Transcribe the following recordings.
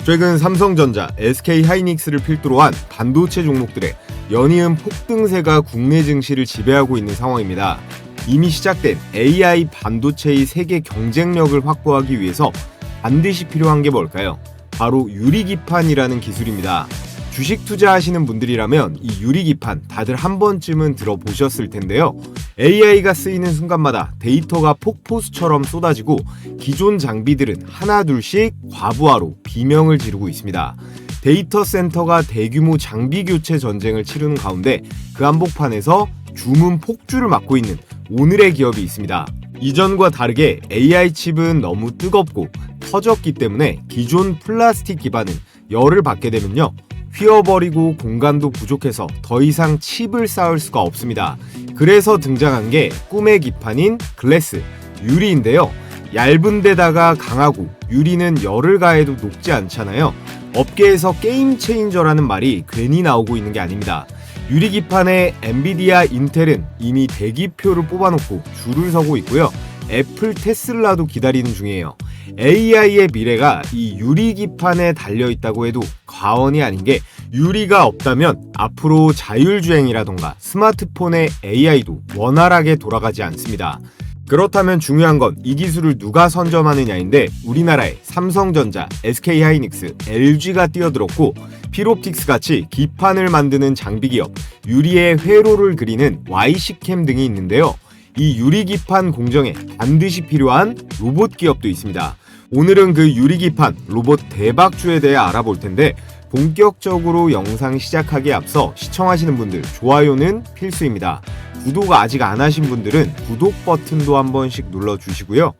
최근 삼성전자, SK하이닉스를 필두로 한 반도체 종목들의 연이은 폭등세가 국내 증시를 지배하고 있는 상황입니다. 이미 시작된 AI 반도체의 세계 경쟁력을 확보하기 위해서 반드시 필요한 게 뭘까요? 바로 유리기판이라는 기술입니다. 주식 투자하시는 분들이라면 이 유리기판 다들 한 번쯤은 들어보셨을 텐데요. AI가 쓰이는 순간마다 데이터가 폭포수처럼 쏟아지고 기존 장비들은 하나둘씩 과부하로 비명을 지르고 있습니다. 데이터 센터가 대규모 장비 교체 전쟁을 치르는 가운데 그 한복판에서 주문 폭주를 맞고 있는 오늘의 기업이 있습니다. 이전과 다르게 AI 칩은 너무 뜨겁고 터졌기 때문에 기존 플라스틱 기반은 열을 받게 되면요, 휘어버리고 공간도 부족해서 더 이상 칩을 쌓을 수가 없습니다. 그래서 등장한 게 꿈의 기판인 글래스, 유리인데요. 얇은 데다가 강하고 유리는 열을 가해도 녹지 않잖아요. 업계에서 게임 체인저라는 말이 괜히 나오고 있는 게 아닙니다. 유리기판에 엔비디아, 인텔은 이미 대기표를 뽑아놓고 줄을 서고 있고요. 애플, 테슬라도 기다리는 중이에요. AI의 미래가 이 유리기판에 달려있다고 해도 과언이 아닌 게, 유리가 없다면 앞으로 자율주행이라던가 스마트폰의 AI도 원활하게 돌아가지 않습니다. 그렇다면 중요한 건 이 기술을 누가 선점하느냐인데, 우리나라의 삼성전자, SK하이닉스, LG가 뛰어들었고, 필옵틱스 같이 기판을 만드는 장비기업, 유리의 회로를 그리는 YC캠 등이 있는데요. 이 유리기판 공정에 반드시 필요한 로봇 기업도 있습니다. 오늘은 그 유리기판 로봇 대박주에 대해 알아볼 텐데, 본격적으로 영상 시작하기에 앞서 시청하시는 분들 좋아요는 필수입니다. 구독 아직 안 하신 분들은 구독 버튼도 한 번씩 눌러주시고요.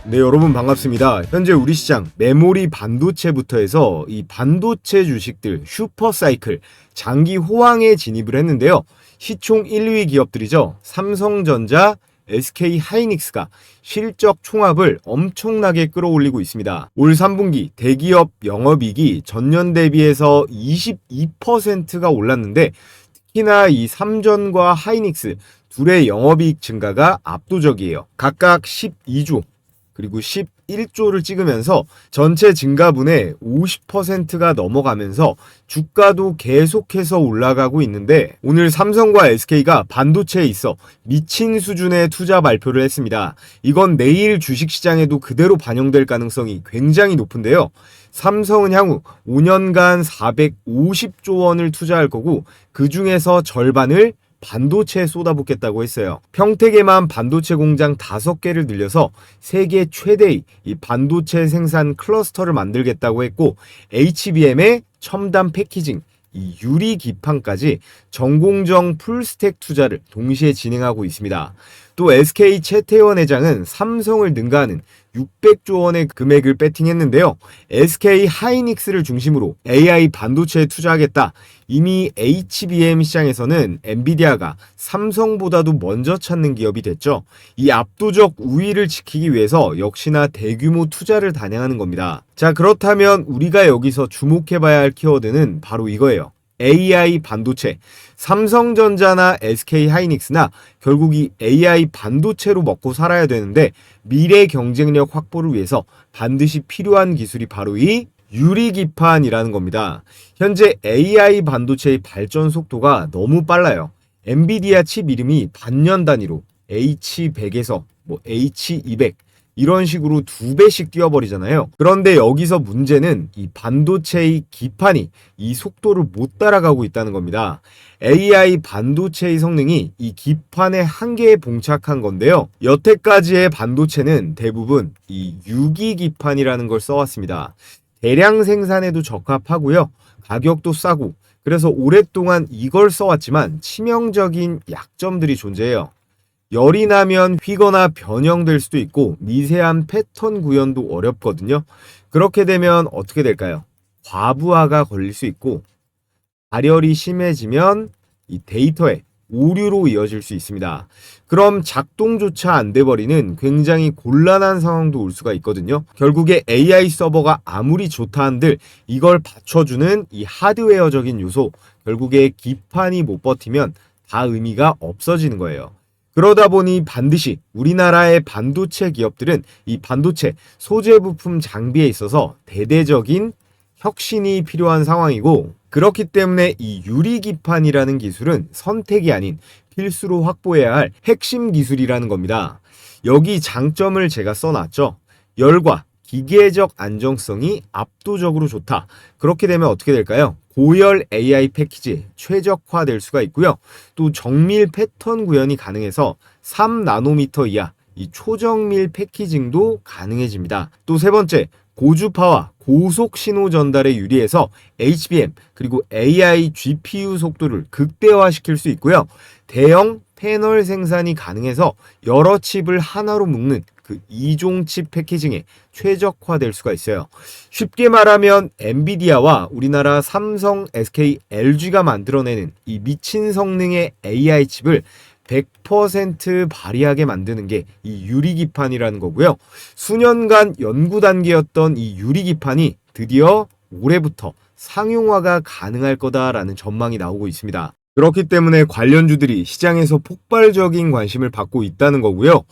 네, 여러분 반갑습니다. 현재 우리 시장 메모리 반도체부터 해서 이 반도체 주식들 슈퍼사이클 장기 호황에 진입을 했는데요. 시총 1위 기업들이죠. 삼성전자, SK하이닉스가 실적 총합을 엄청나게 끌어올리고 있습니다. 올 3분기 대기업 영업이익이 전년 대비해서 22%가 올랐는데, 특히나 이 삼전과 하이닉스 둘의 영업이익 증가가 압도적이에요. 각각 12조 그리고 11조를 찍으면서 전체 증가분의 50%가 넘어가면서 주가도 계속해서 올라가고 있는데, 오늘 삼성과 SK가 반도체에 있어 미친 수준의 투자 발표를 했습니다. 이건 내일 주식시장에도 그대로 반영될 가능성이 굉장히 높은데요. 삼성은 향후 5년간 450조 원을 투자할 거고, 그 중에서 절반을 반도체에 쏟아붓겠다고 했어요. 평택에만 반도체 공장 5개를 늘려서 세계 최대의 이 반도체 생산 클러스터를 만들겠다고 했고, HBM의 첨단 패키징, 이 유리 기판까지 전공정 풀스택 투자를 동시에 진행하고 있습니다. 또 SK 최태원 회장은 삼성을 능가하는 600조 원의 금액을 배팅했는데요. SK 하이닉스를 중심으로 AI 반도체에 투자하겠다. 이미 HBM 시장에서는 엔비디아가 삼성보다도 먼저 찾는 기업이 됐죠. 이 압도적 우위를 지키기 위해서 역시나 대규모 투자를 단행하는 겁니다. 자, 그렇다면 우리가 여기서 주목해봐야 할 키워드는 바로 이거예요. AI 반도체. 삼성전자나 SK하이닉스나 결국 이 AI 반도체로 먹고 살아야 되는데, 미래 경쟁력 확보를 위해서 반드시 필요한 기술이 바로 이 유리기판이라는 겁니다. 현재 AI 반도체의 발전 속도가 너무 빨라요. 엔비디아 칩 이름이 반년 단위로 H100에서 H200 이런 식으로 2배씩 뛰어버리잖아요. 그런데 여기서 문제는 이 반도체의 기판이 이 속도를 못 따라가고 있다는 겁니다. AI 반도체의 성능이 이 기판의 한계에 봉착한 건데요. 여태까지의 반도체는 대부분 이 유기기판이라는 걸 써왔습니다. 대량 생산에도 적합하고요. 가격도 싸고, 그래서 오랫동안 이걸 써왔지만 치명적인 약점들이 존재해요. 열이 나면 휘거나 변형될 수도 있고, 미세한 패턴 구현도 어렵거든요. 그렇게 되면 어떻게 될까요? 과부하가 걸릴 수 있고, 발열이 심해지면 이 데이터에 오류로 이어질 수 있습니다. 그럼 작동조차 안 돼버리는 굉장히 곤란한 상황도 올 수가 있거든요. 결국에 AI 서버가 아무리 좋다 한들 이걸 받쳐주는 이 하드웨어적인 요소, 결국에 기판이 못 버티면 다 의미가 없어지는 거예요. 그러다 보니 반드시 우리나라의 반도체 기업들은 이 반도체 소재 부품 장비에 있어서 대대적인 혁신이 필요한 상황이고, 그렇기 때문에 이 유리기판이라는 기술은 선택이 아닌 필수로 확보해야 할 핵심 기술이라는 겁니다. 여기 장점을 제가 써놨죠. 열과 기계적 안정성이 압도적으로 좋다. 그렇게 되면 어떻게 될까요? 고열 AI 패키지 최적화될 수가 있고요. 또 정밀 패턴 구현이 가능해서 3나노미터 이하 이 초정밀 패키징도 가능해집니다. 또 세 번째, 고주파와 고속 신호 전달에 유리해서 HBM 그리고 AI GPU 속도를 극대화시킬 수 있고요. 대형 패널 생산이 가능해서 여러 칩을 하나로 묶는 그 이종 칩 패키징에 최적화될 수가 있어요. 쉽게 말하면 엔비디아와 우리나라 삼성, SK, LG가 만들어내는 이 미친 성능의 AI 칩을 100% 발휘하게 만드는 게 이 유리기판이라는 거고요. 수년간 연구 단계였던 이 유리기판이 드디어 올해부터 상용화가 가능할 거다라는 전망이 나오고 있습니다. 그렇기 때문에 관련주들이 시장에서 폭발적인 관심을 받고 있다는 거고요.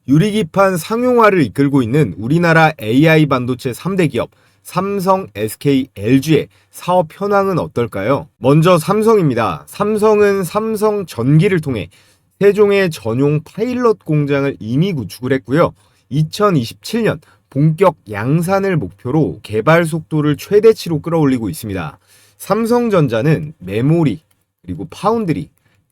유리기판 상용화를 이끌고 있는 우리나라 AI 반도체 3대 기업 삼성, SK, LG의 사업 현황은 어떨까요? 먼저 삼성입니다. 삼성은 삼성 전기를 통해 세종의 전용 파일럿 공장을 이미 구축을 했고요. 2027년 본격 양산을 목표로 개발 속도를 최대치로 끌어올리고 있습니다. 삼성전자는 메모리, 그리고 파운드리,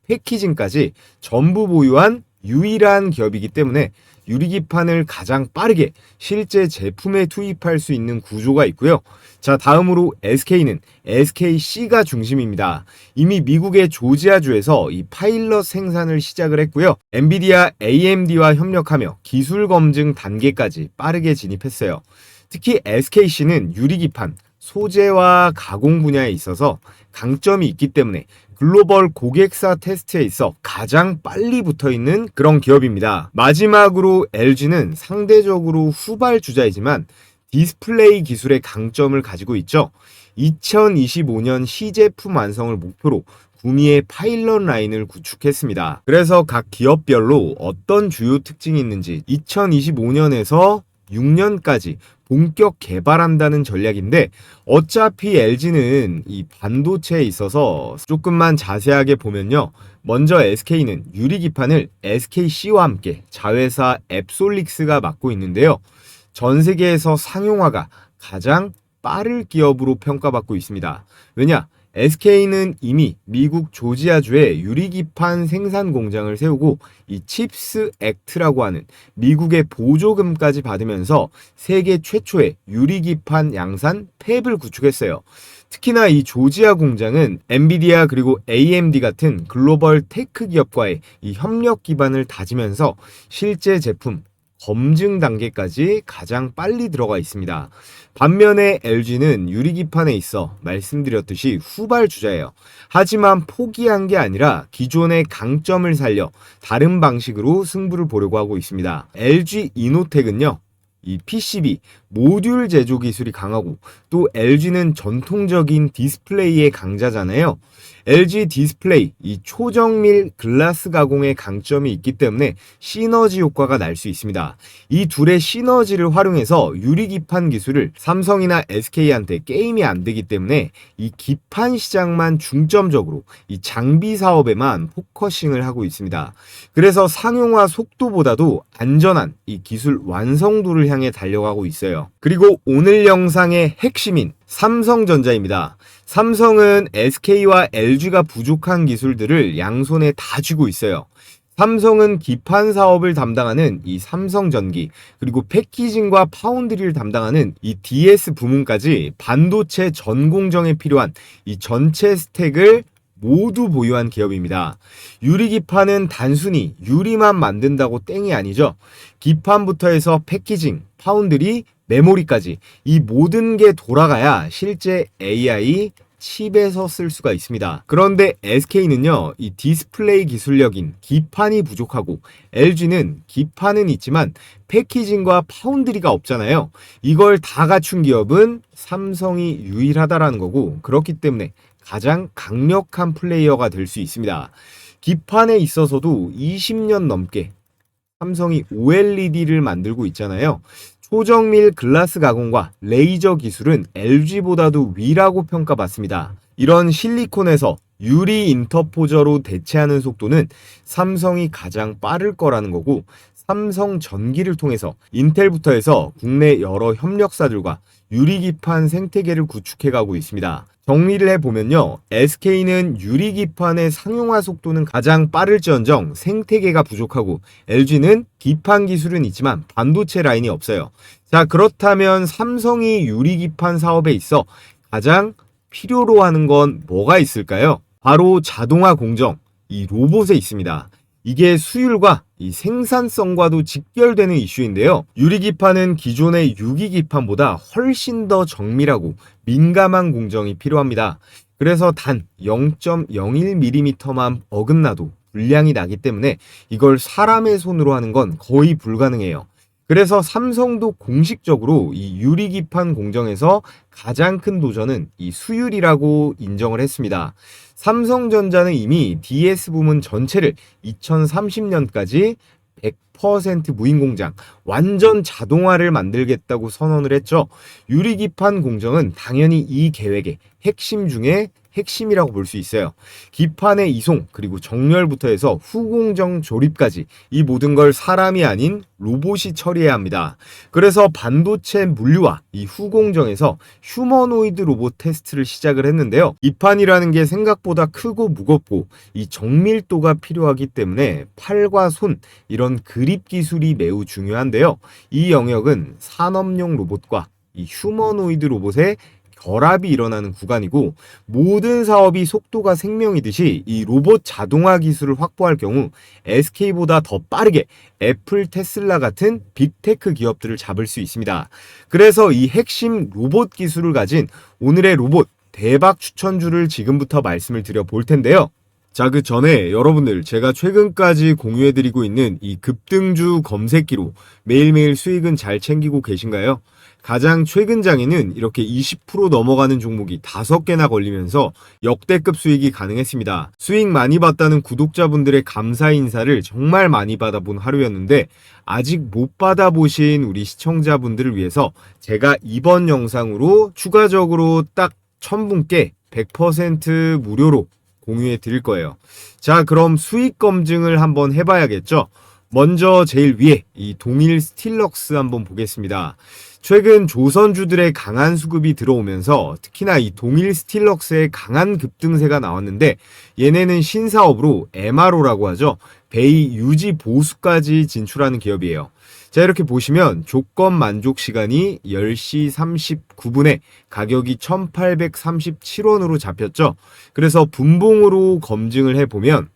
패키징까지 전부 보유한 유일한 기업이기 때문에 유리기판을 가장 빠르게 실제 제품에 투입할 수 있는 구조가 있고요. 자, 다음으로 SK는 SKC가 중심입니다. 이미 미국의 조지아주에서 이 파일럿 생산을 시작을 했고요. 엔비디아, AMD와 협력하며 기술 검증 단계까지 빠르게 진입했어요. 특히 SKC는 유리기판, 소재와 가공 분야에 있어서 강점이 있기 때문에 글로벌 고객사 테스트에 있어 가장 빨리 붙어있는 그런 기업입니다. 마지막으로 LG는 상대적으로 후발주자이지만 디스플레이 기술의 강점을 가지고 있죠. 2025년 시제품 완성을 목표로 구미의 파일럿 라인을 구축했습니다. 그래서 각 기업별로 어떤 주요 특징이 있는지 2025년에서 6년까지 본격 개발한다는 전략인데, 어차피 LG는 이 반도체에 있어서 조금만 자세하게 보면요. 먼저 SK는 유리기판을 SKC와 함께 자회사 앱솔릭스가 맡고 있는데요. 전 세계에서 상용화가 가장 빠를 기업으로 평가받고 있습니다. 왜냐? SK는 이미 미국 조지아주에 유리기판 생산 공장을 세우고 이 칩스 액트라고 하는 미국의 보조금까지 받으면서 세계 최초의 유리기판 양산 팹을 구축했어요. 특히나 이 조지아 공장은 엔비디아 그리고 AMD 같은 글로벌 테크 기업과의 이 협력 기반을 다지면서 실제 제품 검증 단계까지 가장 빨리 들어가 있습니다. 반면에 LG는 유리기판에 있어 말씀드렸듯이 후발주자예요. 하지만 포기한 게 아니라 기존의 강점을 살려 다른 방식으로 승부를 보려고 하고 있습니다. LG 이노텍은요, 이 PCB, 모듈 제조 기술이 강하고 또 LG는 전통적인 디스플레이의 강자잖아요. LG 디스플레이, 이 초정밀 글라스 가공의 강점이 있기 때문에 시너지 효과가 날 수 있습니다. 이 둘의 시너지를 활용해서 유리기판 기술을 삼성이나 SK한테 게임이 안 되기 때문에 이 기판 시장만 중점적으로 이 장비 사업에만 포커싱을 하고 있습니다. 그래서 상용화 속도보다도 안전한 이 기술 완성도를 향해 달려가고 있어요. 그리고 오늘 영상의 핵심인 삼성전자입니다. 삼성은 SK와 LG가 부족한 기술들을 양손에 다 쥐고 있어요. 삼성은 기판 사업을 담당하는 이 삼성전기, 그리고 패키징과 파운드리를 담당하는 이 DS 부문까지 반도체 전 공정에 필요한 이 전체 스택을 모두 보유한 기업입니다. 유리기판은 단순히 유리만 만든다고 땡이 아니죠. 기판부터 해서 패키징, 파운드리, 메모리까지 이 모든 게 돌아가야 실제 AI 칩에서 쓸 수가 있습니다. 그런데 SK는요, 이 디스플레이 기술력인 기판이 부족하고 LG는 기판은 있지만 패키징과 파운드리가 없잖아요. 이걸 다 갖춘 기업은 삼성이 유일하다라는 거고, 그렇기 때문에 가장 강력한 플레이어가 될 수 있습니다. 기판에 있어서도 20년 넘게 삼성이 OLED를 만들고 있잖아요. 소정밀 글라스 가공과 레이저 기술은 LG보다도 위라고 평가받습니다. 이런 실리콘에서 유리 인터포저로 대체하는 속도는 삼성이 가장 빠를 거라는 거고, 삼성 전기를 통해서 인텔부터 해서 국내 여러 협력사들과 유리기판 생태계를 구축해가고 있습니다. 정리를 해보면요, SK는 유리기판의 상용화 속도는 가장 빠를지언정 생태계가 부족하고, LG는 기판 기술은 있지만 반도체 라인이 없어요. 자, 그렇다면 삼성이 유리기판 사업에 있어 가장 필요로 하는 건 뭐가 있을까요? 바로 자동화 공정, 이 로봇에 있습니다. 이게 수율과 이 생산성과도 직결되는 이슈인데요. 유리기판은 기존의 유기기판보다 훨씬 더 정밀하고 민감한 공정이 필요합니다. 그래서 단 0.01mm만 어긋나도 불량이 나기 때문에 이걸 사람의 손으로 하는 건 거의 불가능해요. 그래서 삼성도 공식적으로 이 유리기판 공정에서 가장 큰 도전은 이 수율이라고 인정을 했습니다. 삼성전자는 이미 DS 부문 전체를 2030년까지 100% 무인 공장, 완전 자동화를 만들겠다고 선언을 했죠. 유리기판 공정은 당연히 이 계획의 핵심 중에 핵심이라고 볼 수 있어요. 기판의 이송, 그리고 정렬부터 해서 후공정 조립까지 이 모든 걸 사람이 아닌 로봇이 처리해야 합니다. 그래서 반도체 물류와 이 후공정에서 휴머노이드 로봇 테스트를 시작을 했는데요. 기판이라는 게 생각보다 크고 무겁고 이 정밀도가 필요하기 때문에 팔과 손, 이런 그립 기술이 매우 중요한데요. 이 영역은 산업용 로봇과 이 휴머노이드 로봇의 결합이 일어나는 구간이고, 모든 사업이 속도가 생명이듯이 이 로봇 자동화 기술을 확보할 경우 SK보다 더 빠르게 애플, 테슬라 같은 빅테크 기업들을 잡을 수 있습니다. 그래서 이 핵심 로봇 기술을 가진 오늘의 로봇 대박 추천주를 지금부터 말씀을 드려 볼 텐데요. 자, 그 전에 여러분들, 제가 최근까지 공유해드리고 있는 이 급등주 검색기로 매일매일 수익은 잘 챙기고 계신가요? 가장 최근 장에는 이렇게 20% 넘어가는 종목이 5개나 걸리면서 역대급 수익이 가능했습니다. 수익 많이 봤다는 구독자분들의 감사 인사를 정말 많이 받아본 하루였는데, 아직 못 받아보신 우리 시청자분들을 위해서 제가 이번 영상으로 추가적으로 딱 1000분께 100% 무료로 공유해 드릴 거예요. 자, 그럼 수익 검증을 한번 해봐야겠죠? 먼저 제일 위에 이 동일 스틸럭스 한번 보겠습니다. 최근 조선주들의 강한 수급이 들어오면서 특히나 이 동일 스틸럭스의 강한 급등세가 나왔는데, 얘네는 신사업으로 MRO라고 하죠. 베이 유지 보수까지 진출하는 기업이에요. 자, 이렇게 보시면 조건 만족 시간이 10시 39분에 가격이 1837원으로 잡혔죠. 그래서 분봉으로 검증을 해보면,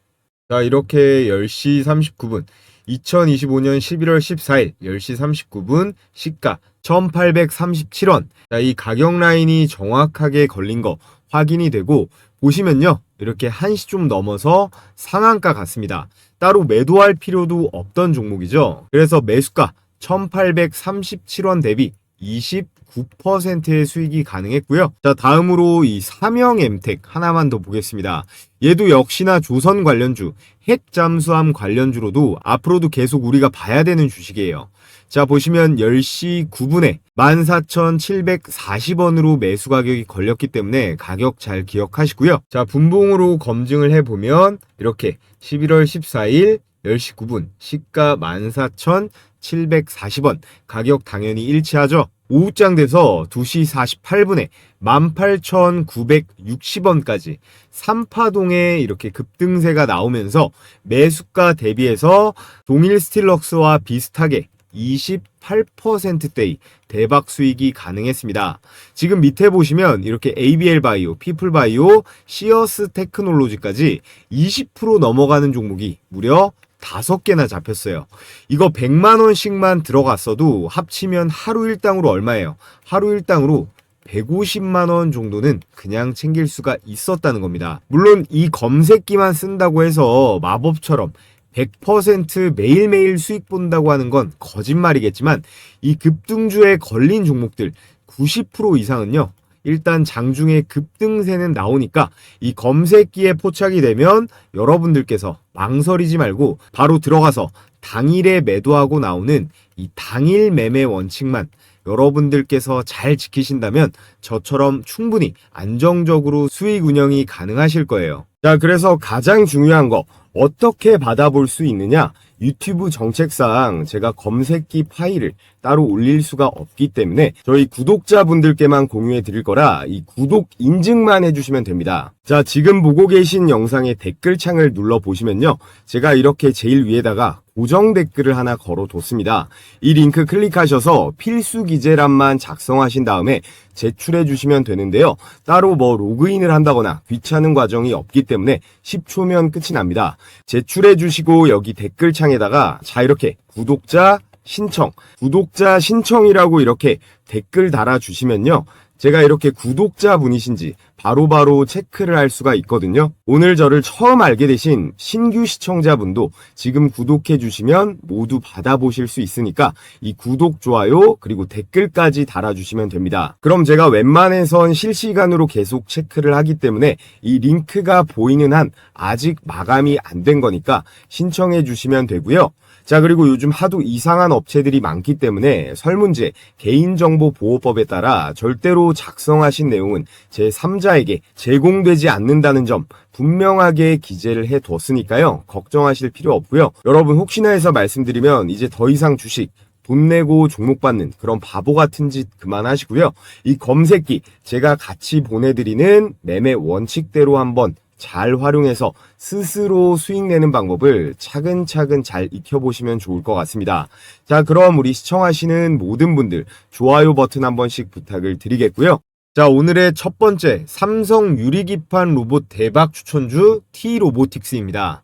자, 이렇게 10시 39분 2025년 11월 14일 10시 39분 시가 1837원. 자, 이 가격 라인이 정확하게 걸린 거 확인이 되고, 보시면요, 이렇게 1시 좀 넘어서 상한가 같습니다. 따로 매도할 필요도 없던 종목이죠. 그래서 매수가 1837원 대비 29%의 수익이 가능했고요. 자, 다음으로 이 삼형엠텍 하나만 더 보겠습니다. 얘도 역시나 조선 관련주, 핵 잠수함 관련주로도 앞으로도 계속 우리가 봐야 되는 주식이에요. 자, 보시면 10시 9분에 14,740원으로 매수 가격이 걸렸기 때문에 가격 잘 기억하시고요. 자, 분봉으로 검증을 해보면 이렇게 11월 14일 10시 9분 시가 14,740원, 가격 당연히 일치하죠. 오후장 돼서 2시 48분에 18,960원까지 3파동에 이렇게 급등세가 나오면서 매수가 대비해서 동일 스틸럭스와 비슷하게 28%대의 대박 수익이 가능했습니다. 지금 밑에 보시면 이렇게 ABL 바이오, 피플 바이오, 시어스 테크놀로지까지 20% 넘어가는 종목이 무려 5개나 잡혔어요. 이거 100만원씩만 들어갔어도 합치면 하루 일당으로 얼마예요? 하루 일당으로 150만원 정도는 그냥 챙길 수가 있었다는 겁니다. 물론 이 검색기만 쓴다고 해서 마법처럼 100% 매일매일 수익 본다고 하는 건 거짓말이겠지만, 이 급등주에 걸린 종목들 90% 이상은요, 일단 장중에 급등세는 나오니까 이 검색기에 포착이 되면 여러분들께서 망설이지 말고 바로 들어가서 당일에 매도하고 나오는 이 당일 매매 원칙만 여러분들께서 잘 지키신다면 저처럼 충분히 안정적으로 수익 운영이 가능하실 거예요. 자, 그래서 가장 중요한 거 어떻게 받아볼 수 있느냐? 유튜브 정책상 제가 검색기 파일을 따로 올릴 수가 없기 때문에 저희 구독자분들께만 공유해 드릴 거라 이 구독 인증만 해주시면 됩니다. 자, 지금 보고 계신 영상의 댓글창을 눌러 보시면요, 제가 이렇게 제일 위에다가 고정 댓글을 하나 걸어뒀습니다. 이 링크 클릭하셔서 필수 기재란만 작성하신 다음에 제출해 주시면 되는데요. 따로 로그인을 한다거나 귀찮은 과정이 없기 때문에 10초면 끝이 납니다. 제출해 주시고 여기 댓글창에다가 자, 이렇게 구독자 신청이라고 이렇게 댓글 달아주시면요, 제가 이렇게 구독자분이신지 바로바로 체크를 할 수가 있거든요. 오늘 저를 처음 알게 되신 신규 시청자분도 지금 구독해 주시면 모두 받아보실 수 있으니까 이 구독, 좋아요, 그리고 댓글까지 달아주시면 됩니다. 그럼 제가 웬만해선 실시간으로 계속 체크를 하기 때문에 이 링크가 보이는 한 아직 마감이 안 된 거니까 신청해 주시면 되고요. 자, 그리고 요즘 하도 이상한 업체들이 많기 때문에 설문제 개인정보보호법에 따라 절대로 작성하신 내용은 제3자에게 제공되지 않는다는 점 분명하게 기재를 해뒀으니까요, 걱정하실 필요 없고요. 여러분, 혹시나 해서 말씀드리면 이제 더 이상 주식 돈 내고 종목 받는 그런 바보 같은 짓 그만하시고요. 이 검색기 제가 같이 보내드리는 매매 원칙대로 한번 잘 활용해서 스스로 수익 내는 방법을 차근차근 잘 익혀보시면 좋을 것 같습니다. 자, 그럼 우리 시청하시는 모든 분들 좋아요 버튼 한 번씩 부탁을 드리겠고요. 자, 오늘의 첫 번째 삼성 유리기판 로봇 대박 추천주 T-로보틱스입니다.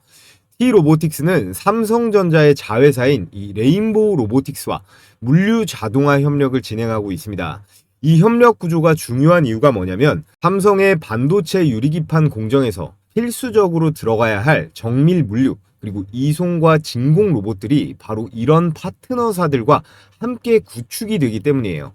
T-로보틱스는 삼성전자의 자회사인 이 레인보우 로보틱스와 물류 자동화 협력을 진행하고 있습니다. 이 협력 구조가 중요한 이유가 뭐냐면 삼성의 반도체 유리기판 공정에서 필수적으로 들어가야 할 정밀 물류 그리고 이송과 진공 로봇들이 바로 이런 파트너사들과 함께 구축이 되기 때문이에요.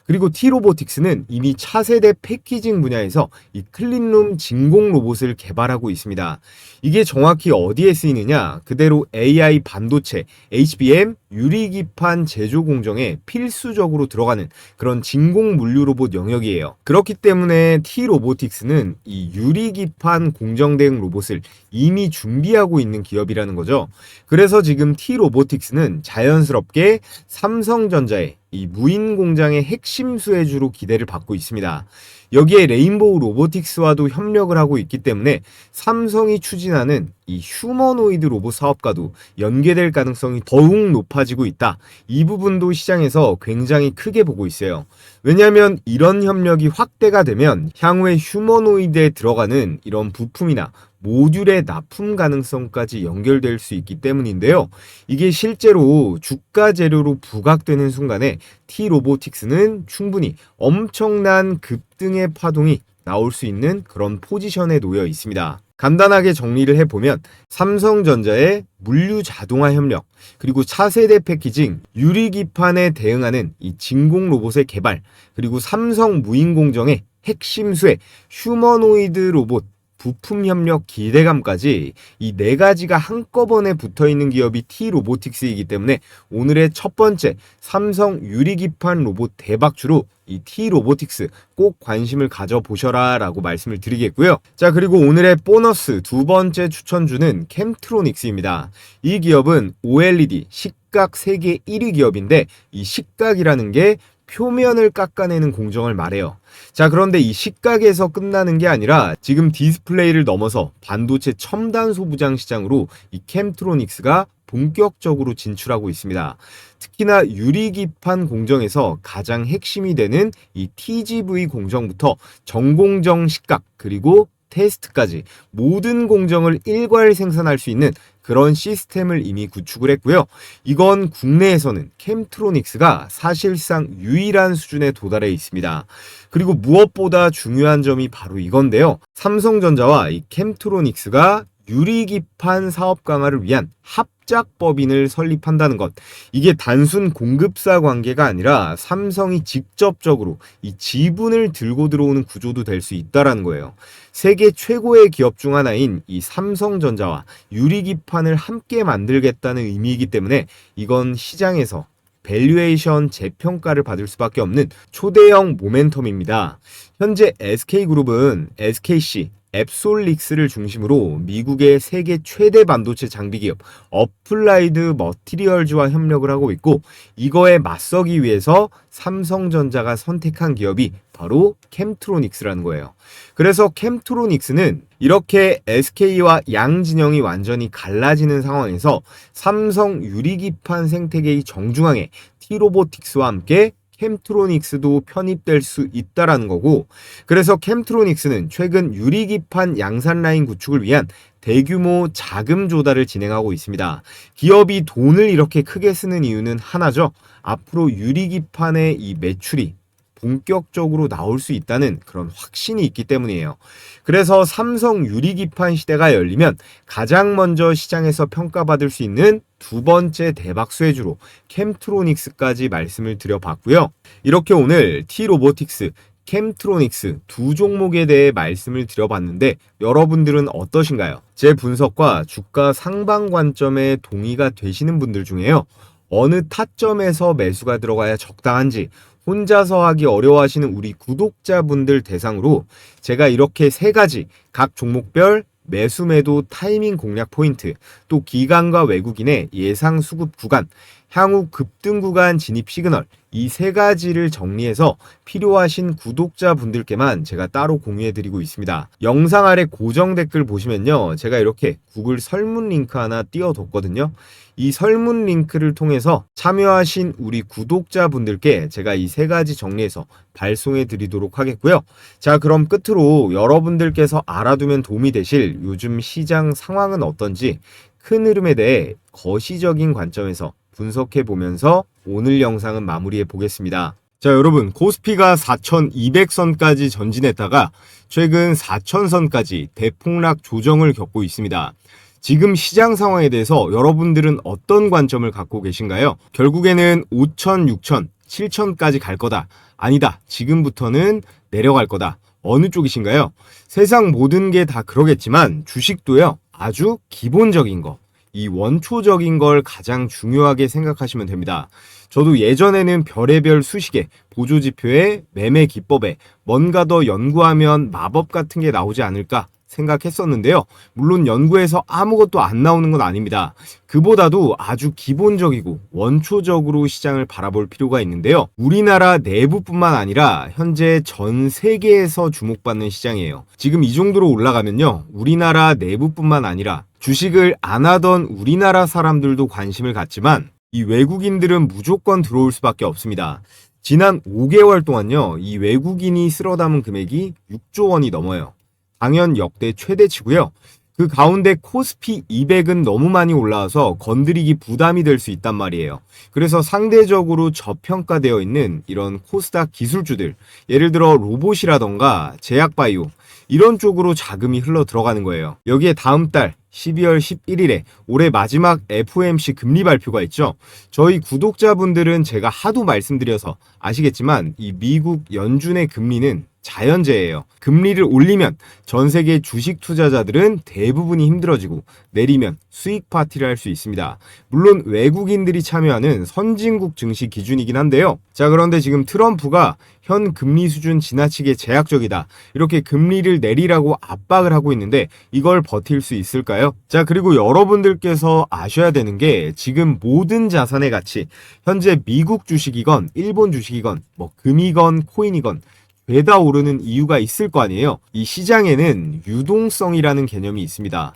그리고 T-로보틱스는 이미 차세대 패키징 분야에서 이 클린룸 진공 로봇을 개발하고 있습니다. 이게 정확히 어디에 쓰이느냐? 그대로 AI 반도체, HBM, 유리기판 제조 공정에 필수적으로 들어가는 그런 진공 물류 로봇 영역이에요. 그렇기 때문에 T-로보틱스는 이 유리기판 공정 대응 로봇을 이미 준비하고 있는 기업이라는 거죠. 그래서 지금 T-로보틱스는 자연스럽게 삼성전자의 이 무인 공장의 핵심 수혜주로 기대를 받고 있습니다. 여기에 레인보우 로보틱스와도 협력을 하고 있기 때문에 삼성이 추진하는 이 휴머노이드 로봇 사업과도 연계될 가능성이 더욱 높아지고 있다. 이 부분도 시장에서 굉장히 크게 보고 있어요. 왜냐하면 이런 협력이 확대가 되면 향후에 휴머노이드에 들어가는 이런 부품이나 모듈의 납품 가능성까지 연결될 수 있기 때문인데요. 이게 실제로 주가 재료로 부각되는 순간에 T-로보틱스는 충분히 엄청난 급등의 파동이 나올 수 있는 그런 포지션에 놓여 있습니다. 간단하게 정리를 해보면 삼성전자의 물류 자동화 협력, 그리고 차세대 패키징, 유리기판에 대응하는 이 진공 로봇의 개발, 그리고 삼성 무인공정의 핵심 수혜, 휴머노이드 로봇, 부품 협력 기대감까지 이 네 가지가 한꺼번에 붙어있는 기업이 T-로보틱스이기 때문에 오늘의 첫 번째 삼성 유리기판 로봇 대박주로 이 T-로보틱스 꼭 관심을 가져보셔라 라고 말씀을 드리겠고요. 자, 그리고 오늘의 보너스 두 번째 추천주는 캠트로닉스입니다. 이 기업은 OLED 식각 세계 1위 기업인데 이 식각이라는 게 표면을 깎아내는 공정을 말해요. 자, 그런데 이 식각에서 끝나는 게 아니라 지금 디스플레이를 넘어서 반도체 첨단 소부장 시장으로 이 캠트로닉스가 본격적으로 진출하고 있습니다. 특히나 유리기판 공정에서 가장 핵심이 되는 이 TGV 공정부터 전공정 식각 그리고 테스트까지 모든 공정을 일괄 생산할 수 있는 그런 시스템을 이미 구축을 했고요. 이건 국내에서는 캠트로닉스가 사실상 유일한 수준에 도달해 있습니다. 그리고 무엇보다 중요한 점이 바로 이건데요. 삼성전자와 이 캠트로닉스가 유리기판 사업 강화를 위한 합 협작법인을 설립한다는 것. 이게 단순 공급사 관계가 아니라 삼성이 직접적으로 이 지분을 들고 들어오는 구조도 될 수 있다라는 거예요. 세계 최고의 기업 중 하나인 이 삼성전자와 유리기판을 함께 만들겠다는 의미이기 때문에 이건 시장에서 밸류에이션 재평가를 받을 수밖에 없는 초대형 모멘텀입니다. 현재 SK그룹은 SKC, 앱솔릭스를 중심으로 미국의 세계 최대 반도체 장비 기업 어플라이드 머티리얼즈와 협력을 하고 있고, 이거에 맞서기 위해서 삼성전자가 선택한 기업이 바로 캠트로닉스라는 거예요. 그래서 캠트로닉스는 이렇게 SK와 양진영이 완전히 갈라지는 상황에서 삼성 유리기판 생태계의 정중앙에 T로보틱스와 함께 캠트로닉스도 편입될 수 있다라는 거고, 그래서 캠트로닉스는 최근 유리기판 양산 라인 구축을 위한 대규모 자금 조달을 진행하고 있습니다. 기업이 돈을 이렇게 크게 쓰는 이유는 하나죠. 앞으로 유리기판의 이 매출이 본격적으로 나올 수 있다는 그런 확신이 있기 때문이에요. 그래서 삼성 유리기판 시대가 열리면 가장 먼저 시장에서 평가받을 수 있는 두 번째 대박 쇠주로 캠트로닉스까지 말씀을 드려봤고요. 이렇게 오늘 T로보틱스, 캠트로닉스 두 종목에 대해 말씀을 드려봤는데 여러분들은 어떠신가요? 제 분석과 주가 상방 관점에 동의가 되시는 분들 중에요, 어느 타점에서 매수가 들어가야 적당한지 혼자서 하기 어려워하시는 우리 구독자분들 대상으로 제가 이렇게 세 가지 각 종목별 매수 매도 타이밍 공략 포인트, 또 기관과 외국인의 예상 수급 구간, 향후 급등 구간 진입 시그널, 이 세 가지를 정리해서 필요하신 구독자분들께만 제가 따로 공유해드리고 있습니다. 영상 아래 고정 댓글 보시면요, 제가 이렇게 구글 설문 링크 하나 띄워뒀거든요. 이 설문 링크를 통해서 참여하신 우리 구독자분들께 제가 이 세 가지 정리해서 발송해 드리도록 하겠고요. 자, 그럼 끝으로 여러분들께서 알아두면 도움이 되실 요즘 시장 상황은 어떤지 큰 흐름에 대해 거시적인 관점에서 분석해 보면서 오늘 영상은 마무리해 보겠습니다. 자, 여러분, 코스피가 4,200선까지 전진했다가 최근 4,000선까지 대폭락 조정을 겪고 있습니다. 지금 시장 상황에 대해서 여러분들은 어떤 관점을 갖고 계신가요? 결국에는 5천, 6천, 7천까지 갈 거다. 아니다. 지금부터는 내려갈 거다. 어느 쪽이신가요? 세상 모든 게 다 그러겠지만 주식도요, 아주 기본적인 거, 이 원초적인 걸 가장 중요하게 생각하시면 됩니다. 저도 예전에는 별의별 수식에, 보조지표에, 매매 기법에 뭔가 더 연구하면 마법 같은 게 나오지 않을까 생각했었는데요. 물론 연구에서 아무것도 안 나오는 건 아닙니다. 그보다도 아주 기본적이고 원초적으로 시장을 바라볼 필요가 있는데요. 우리나라 내부뿐만 아니라 현재 전 세계에서 주목받는 시장이에요. 지금 이 정도로 올라가면요, 우리나라 내부뿐만 아니라 주식을 안 하던 우리나라 사람들도 관심을 갖지만 이 외국인들은 무조건 들어올 수밖에 없습니다. 지난 5개월 동안요, 이 외국인이 쓸어 담은 금액이 6조 원이 넘어요. 당연 역대 최대치고요. 그 가운데 코스피 200은 너무 많이 올라와서 건드리기 부담이 될 수 있단 말이에요. 그래서 상대적으로 저평가되어 있는 이런 코스닥 기술주들, 예를 들어 로봇이라던가 제약바이오, 이런 쪽으로 자금이 흘러 들어가는 거예요. 여기에 다음 달 12월 11일에 올해 마지막 FOMC 금리 발표가 있죠. 저희 구독자분들은 제가 하도 말씀드려서 아시겠지만 이 미국 연준의 금리는 자연재해예요. 금리를 올리면 전 세계 주식 투자자들은 대부분이 힘들어지고, 내리면 수익 파티를 할 수 있습니다. 물론 외국인들이 참여하는 선진국 증시 기준이긴 한데요. 자, 그런데 지금 트럼프가 현 금리 수준 지나치게 제약적이다, 이렇게 금리를 내리라고 압박을 하고 있는데 이걸 버틸 수 있을까요? 자, 그리고 여러분들께서 아셔야 되는 게 지금 모든 자산의 가치, 현재 미국 주식이건 일본 주식이건 뭐 금이건 코인이건 죄다 오르는 이유가 있을 거 아니에요. 이 시장에는 유동성이라는 개념이 있습니다.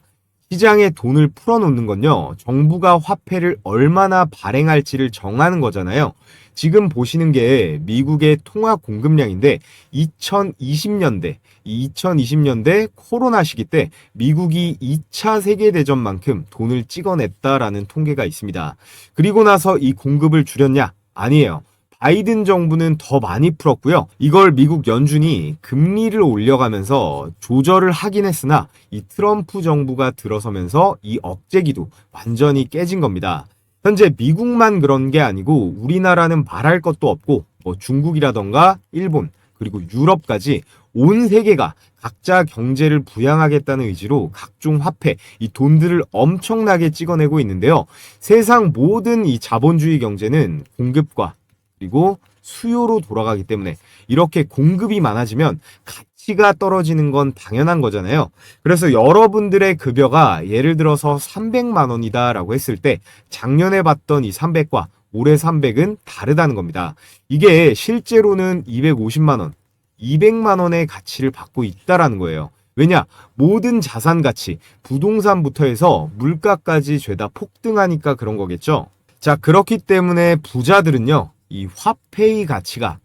시장에 돈을 풀어놓는 건요, 정부가 화폐를 얼마나 발행할지를 정하는 거잖아요. 지금 보시는 게 미국의 통화 공급량인데 2020년대 코로나 시기 때 미국이 2차 세계대전만큼 돈을 찍어냈다라는 통계가 있습니다. 그리고 나서 이 공급을 줄였냐? 아니에요. 바이든 정부는 더 많이 풀었고요. 이걸 미국 연준이 금리를 올려가면서 조절을 하긴 했으나 이 트럼프 정부가 들어서면서 이 억제기도 완전히 깨진 겁니다. 현재 미국만 그런 게 아니고 우리나라는 말할 것도 없고 뭐 중국이라던가 일본 그리고 유럽까지 온 세계가 각자 경제를 부양하겠다는 의지로 각종 화폐, 이 돈들을 엄청나게 찍어내고 있는데요. 세상 모든 이 자본주의 경제는 공급과 그리고 수요로 돌아가기 때문에 이렇게 공급이 많아지면 가치가 떨어지는 건 당연한 거잖아요. 그래서 여러분들의 급여가 예를 들어서 300만 원이다 라고 했을 때 작년에 받던 이 300과 올해 300은 다르다는 겁니다. 이게 실제로는 250만 원, 200만 원의 가치를 받고 있다라는 거예요. 왜냐? 모든 자산 가치, 부동산부터 해서 물가까지 죄다 폭등하니까 그런 거겠죠. 자, 그렇기 때문에 부자들은요, 이 화폐의 가치가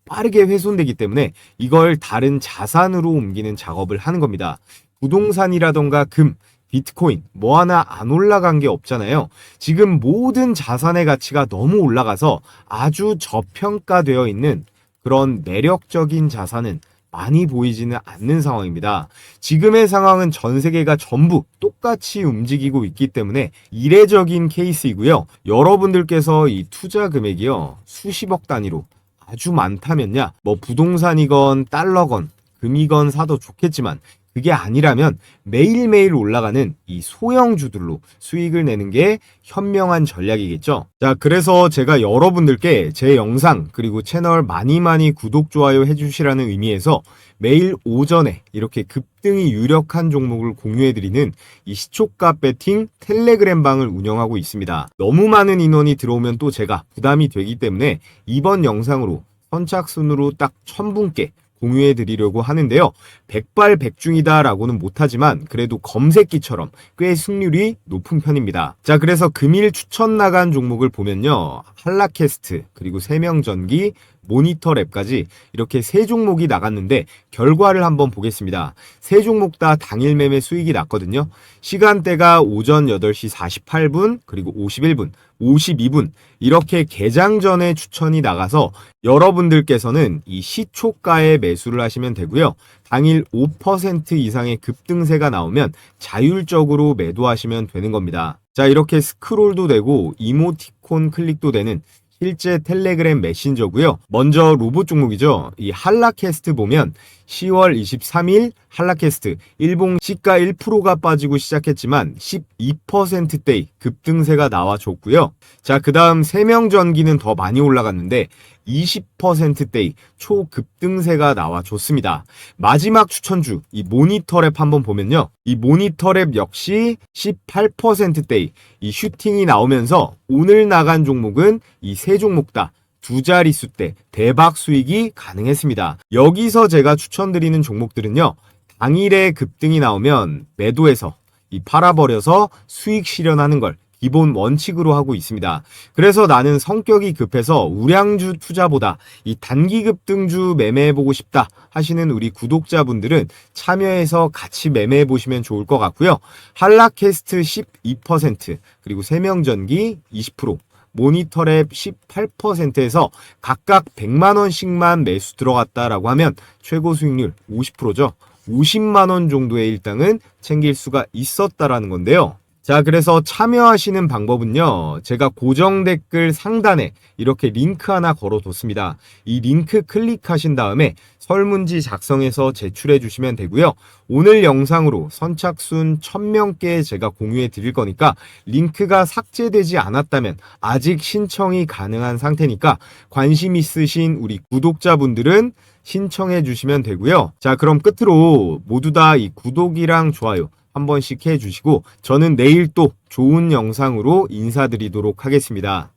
빠르게 훼손되기 때문에 이걸 다른 자산으로 옮기는 작업을 하는 겁니다. 부동산이라던가 금, 비트코인 뭐 하나 안 올라간 게 없잖아요. 지금 모든 자산의 가치가 너무 올라가서 아주 저평가되어 있는 그런 매력적인 자산은 많이 보이지는 않는 상황입니다. 지금의 상황은 전 세계가 전부 똑같이 움직이고 있기 때문에 이례적인 케이스이고요. 여러분들께서 이 투자 금액이요, 수십억 단위로 아주 많다면야 뭐 부동산이건 달러건 금이건 사도 좋겠지만 그게 아니라면 매일매일 올라가는 이 소형주들로 수익을 내는 게 현명한 전략이겠죠. 자, 그래서 제가 여러분들께 제 영상 그리고 채널 많이 구독, 좋아요 해주시라는 의미에서 매일 오전에 이렇게 급등이 유력한 종목을 공유해드리는 이 시초가 배팅 텔레그램 방을 운영하고 있습니다. 너무 많은 인원이 들어오면 또 제가 부담이 되기 때문에 이번 영상으로 선착순으로 딱 1000분께 공유해 드리려고 하는데요. 백발백중이다 라고는 못하지만 그래도 검색기처럼 꽤 승률이 높은 편입니다. 자, 그래서 금일 추천 나간 종목을 보면요, 한라캐스트 그리고 세명전기, 모니터랩까지 이렇게 세 종목이 나갔는데 결과를 한번 보겠습니다. 세 종목 다 당일 매매 수익이 났거든요. 시간대가 오전 8시 48분 그리고 51분 52분 이렇게 개장 전에 추천이 나가서 여러분들께서는 이 시초가에 매수를 하시면 되고요. 당일 5% 이상의 급등세가 나오면 자율적으로 매도하시면 되는 겁니다. 자, 이렇게 스크롤도 되고 이모티콘 클릭도 되는 실제 텔레그램 메신저고요. 먼저 로봇 종목이죠. 이 한라캐스트 보면 10월 23일 한라캐스트 일봉 시가 1%가 빠지고 시작했지만 12%대의 급등세가 나와줬고요. 자, 그 다음 세명전기는 더 많이 올라갔는데 20%대의 초급등세가 나와줬습니다. 마지막 추천주 이 모니터랩 한번 보면요, 이 모니터랩 역시 18%대의 이 슈팅이 나오면서 오늘 나간 종목은 이 세 종목 다 두 자릿수 대 대박 수익이 가능했습니다. 여기서 제가 추천드리는 종목들은요, 당일에 급등이 나오면 매도해서 이 팔아버려서 수익 실현하는 걸 기본 원칙으로 하고 있습니다. 그래서 나는 성격이 급해서 우량주 투자보다 이 단기 급등주 매매해보고 싶다 하시는 우리 구독자분들은 참여해서 같이 매매해보시면 좋을 것 같고요. 한라캐스트 12% 그리고 세명전기 20%, 모니터랩 18%에서 각각 100만원씩만 매수 들어갔다라고 하면 최고 수익률 50%죠. 50만원 정도의 일당은 챙길 수가 있었다라는 건데요. 자, 그래서 참여하시는 방법은요, 제가 고정 댓글 상단에 이렇게 링크 하나 걸어뒀습니다. 이 링크 클릭하신 다음에 설문지 작성해서 제출해 주시면 되고요. 오늘 영상으로 선착순 1000명께 제가 공유해 드릴 거니까 링크가 삭제되지 않았다면 아직 신청이 가능한 상태니까 관심 있으신 우리 구독자분들은 신청해 주시면 되고요. 자, 그럼 끝으로 모두 다 이 구독이랑 좋아요 한 번씩 해주시고 저는 내일 또 좋은 영상으로 인사드리도록 하겠습니다.